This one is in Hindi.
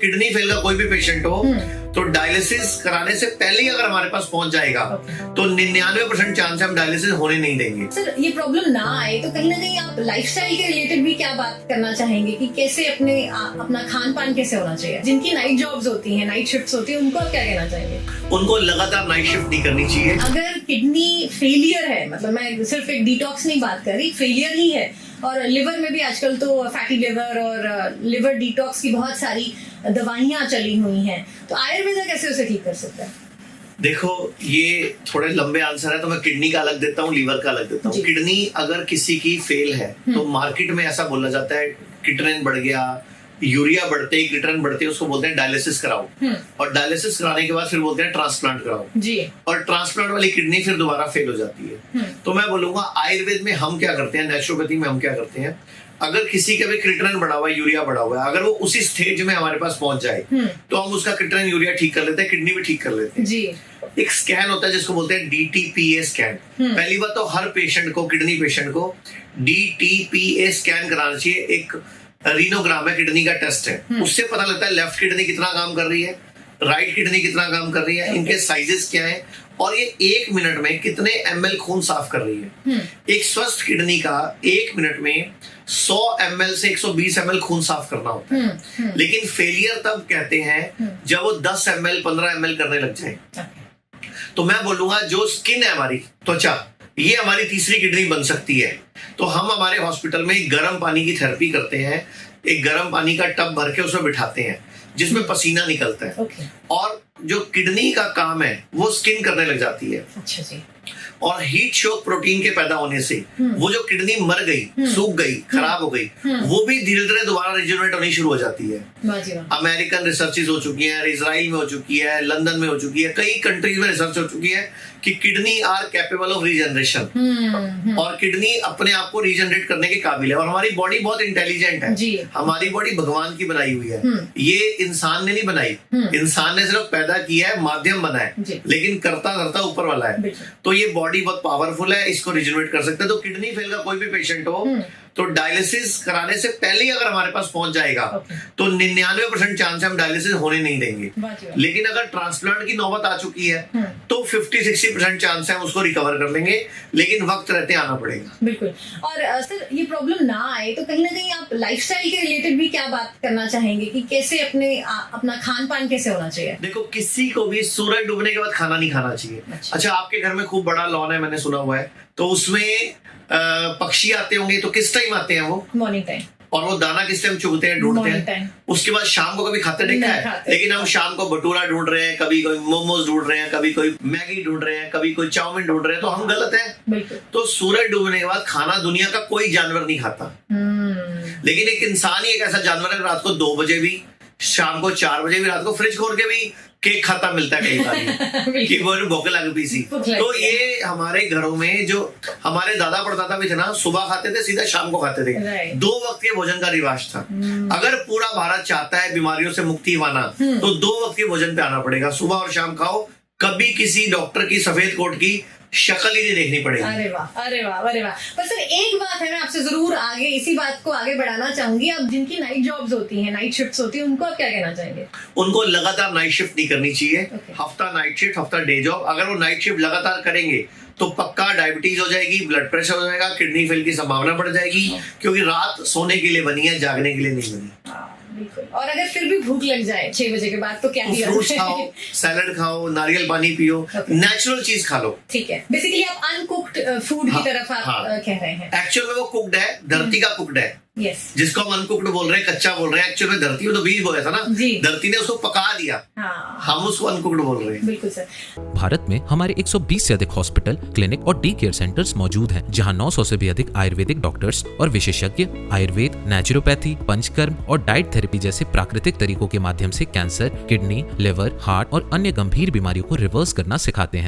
किडनी फेल का कोई भी पेशेंट हो तो डायलिसिस कराने से पहले ही अगर हमारे पास पहुंच जाएगा तो 99% चांस है हम डायलिसिस होने नहीं देंगे। सर ये प्रॉब्लम ना आए तो कहीं ना कहीं आप लाइफस्टाइल के रिलेटेड भी क्या बात करना चाहेंगे कि कैसे अपना खान पान कैसे होना चाहिए? जिनकी नाइट जॉब्स होती हैं, नाइट शिफ्ट्स होती हैं, उनको आप क्या कहना चाहेंगे? उनको लगातार नाइट शिफ्ट नहीं करनी चाहिए। अगर किडनी फेलियर है, मतलब मैं सिर्फ एक डिटॉक्स नहीं बात कर रही, फेलियर ही है, और लिवर में भी आजकल तो फैटी लिवर और लिवर डिटॉक्स की बहुत सारी दवाइयां चली हुई हैं, तो आयुर्वेदा कैसे उसे ठीक कर सकता है? देखो ये थोड़े लंबे आंसर है तो मैं किडनी का अलग देता हूँ, लीवर का अलग देता हूँ। किडनी अगर किसी की फेल है तो मार्केट में ऐसा बोला जाता है क्रिएटिनिन बढ़ गया, यूरिया बढ़ते ही क्रिएटिनिन बढ़ते ही उसको बोलते हैं डायलिसिस कराओ, और डायलिसिस कराने के बाद फिर बोलते हैं ट्रांसप्लांट कराओ जी। और ट्रांसप्लांट वाली किडनी फिर दोबारा फेल हो जाती है। तो मैं बोलूंगा आयुर्वेद में हम क्या करते हैं, नेचुरोपैथी में हम क्या करते हैं, अगर किसी का भी क्रिएटिनिन बढ़ा हुआ है, यूरिया बढ़ा हुआ है, अगर वो उसी स्टेज में हमारे पास पहुंच जाए तो हम उसका क्रिएटिनिन यूरिया ठीक कर लेते हैं, किडनी भी ठीक कर लेते हैं जी। एक स्कैन होता है जिसको बोलते हैं DTPA स्कैन। पहली बात तो हर पेशेंट को, किडनी पेशेंट को DTPA स्कैन कराना चाहिए। एक रीनोग्राम है, किडनी का टेस्ट है, उससे पता लगता है लेफ्ट किडनी कितना काम कर रही है, राइट किडनी कितना काम कर रही है, इनके साइजेस क्या है, और ये 1 मिनट में कितने ml खून साफ कर रही है। एक स्वस्थ किडनी का 1 मिनट में 100 ml से 120 ml खून साफ करना होता है। लेकिन फेलियर तब कहते हैं जब वो 10 ml 15 ml करने लग जाए। तो मैं बोलूंगा जो स्किन है हमारी, त्वचा, ये हमारी तीसरी किडनी बन सकती है। तो हम हमारे हॉस्पिटल में गर्म पानी की थेरेपी करते हैं, एक गर्म पानी का टब भर के उसमें बिठाते हैं जिसमें पसीना निकलता है, और जो किडनी का काम है वो स्किन करने लग जाती है। अच्छा जी। और हीट शॉक प्रोटीन के पैदा होने से वो जो किडनी मर गई, सूख गई, खराब हो गई, वो भी धीरे धीरे दोबारा रिजेनरेट होनी शुरू हो जाती है। अमेरिकन रिसर्चेस हो चुकी है, इजराइल में हो चुकी है, लंदन में हो चुकी है, कई कंट्रीज में रिसर्च हो चुकी है कि kidney are capable of regeneration, और किडनी अपने आप को रीजनरेट करने के काबिल है। और हमारी बॉडी बहुत इंटेलिजेंट है, हमारी बॉडी भगवान की बनाई हुई है, ये इंसान ने नहीं बनाई, इंसान ने सिर्फ पैदा किया है, माध्यम बना है, लेकिन करता धरता ऊपर वाला है। तो ये बॉडी बहुत पावरफुल है, इसको रिजेनरेट कर सकते हैं। तो किडनी फेल का कोई भी पेशेंट हो तो डायलिसिस कराने से पहले ही अगर हमारे पास पहुंच जाएगा तो 99% चांस है हम डायलिसिस होने नहीं देंगे। लेकिन अगर ट्रांसप्लांट की नौबत आ चुकी है तो 50-60% चांस है हम उसको रिकवर कर लेंगे, लेकिन वक्त रहते आना पड़ेगा। बिल्कुल। और सर ये प्रॉब्लम ना आए तो कहीं ना कहीं आप लाइफस्टाइल के रिलेटेड भी क्या बात करना चाहेंगे कि कैसे अपना खान पान कैसे होना चाहिए? देखो किसी को भी सूरज डूबने के बाद खाना नहीं खाना चाहिए। अच्छा आपके घर में खूब बड़ा लॉन है, मैंने सुना हुआ है, तो उसमें पक्षी आते होंगे, तो किस टाइम आते हैं वो? Morning time. और वो दाना किस टाइम चुगते हैं, ढूंढते हैं? उसके बाद शाम को कभी खाते देखा है? लेकिन हम शाम को भटूरा ढूंढ रहे हैं, कभी कोई मोमोज ढूंढ रहे हैं, कभी कोई मैगी ढूंढ रहे हैं, कभी कोई चाउमीन ढूंढ रहे हैं, तो हम गलत हैं। तो सूरज डूबने के बाद खाना दुनिया का कोई जानवर नहीं खाता, लेकिन एक इंसान ही एक ऐसा जानवर है रात को 2 बजे भी, शाम को 4 बजे भी, रात को फ्रिज खोल के भी केक खाता मिलता है कई बार कि वो भूख लग पीसी। तो ये हमारे घरों में जो हमारे दादा परदादा भी थे ना, सुबह खाते थे सीधा शाम को खाते थे, 2 वक्त के भोजन का रिवाज था। अगर पूरा भारत चाहता है बीमारियों से मुक्ति पाना तो 2 वक्त के भोजन पे आना पड़ेगा, सुबह और शाम खाओ। कभी किसी डॉक्टर की सफेद कोट की शक्ल ही नहीं देखनी पड़ेगी। अरे वाह, अरे वाह, अरे वाह। पर सर एक बात है, मैं आपसे जरूर आगे इसी बात को आगे बढ़ाना चाहूंगी। अब जिनकी नाइट जॉब्स होती हैं, नाइट शिफ्ट्स होती हैं, उनको आप क्या कहना चाहेंगे? उनको लगातार नाइट शिफ्ट नहीं करनी चाहिए। हफ्ता नाइट शिफ्ट, हफ्ता डे जॉब। अगर वो नाइट शिफ्ट लगातार करेंगे तो पक्का डायबिटीज हो जाएगी, ब्लड प्रेशर हो जाएगा, किडनी फेल की संभावना बढ़ जाएगी, क्योंकि रात सोने के लिए बनी है, जागने के लिए नहीं बनी। और अगर फिर भी भूख लग जाए 6 बजे के बाद तो क्या ही? फ्रूट्स खाओ, सैलड खाओ, नारियल पानी पियो, नेचुरल चीज खा लो। ठीक है, बेसिकली आप अनकुक्ड फूड की तरफ आप कह रहे हैं। एक्चुअल में वो कुक्ड है, धरती का कुक्ड है। Yes. जिसको हम अनकुक्ड बोल रहे हैं, कच्चा बोल रहे हैं, एक्चुअल में धरती में तो बीज बोया था ना, धरती ने उसको पका दिया। हम उसको अनकुक्ड बोल रहे हैं। बिल्कुल सर। भारत में हमारे 120 से अधिक हॉस्पिटल, क्लिनिक और डी केयर सेंटर्स मौजूद हैं, जहां 900 से भी अधिक आयुर्वेदिक डॉक्टर्स और विशेषज्ञ आयुर्वेद, नेचुरोपैथी, पंचकर्म और डाइट थेरेपी जैसे प्राकृतिक तरीकों के माध्यम से कैंसर, किडनी, लिवर, हार्ट और अन्य गंभीर बीमारियों को रिवर्स करना सिखाते हैं।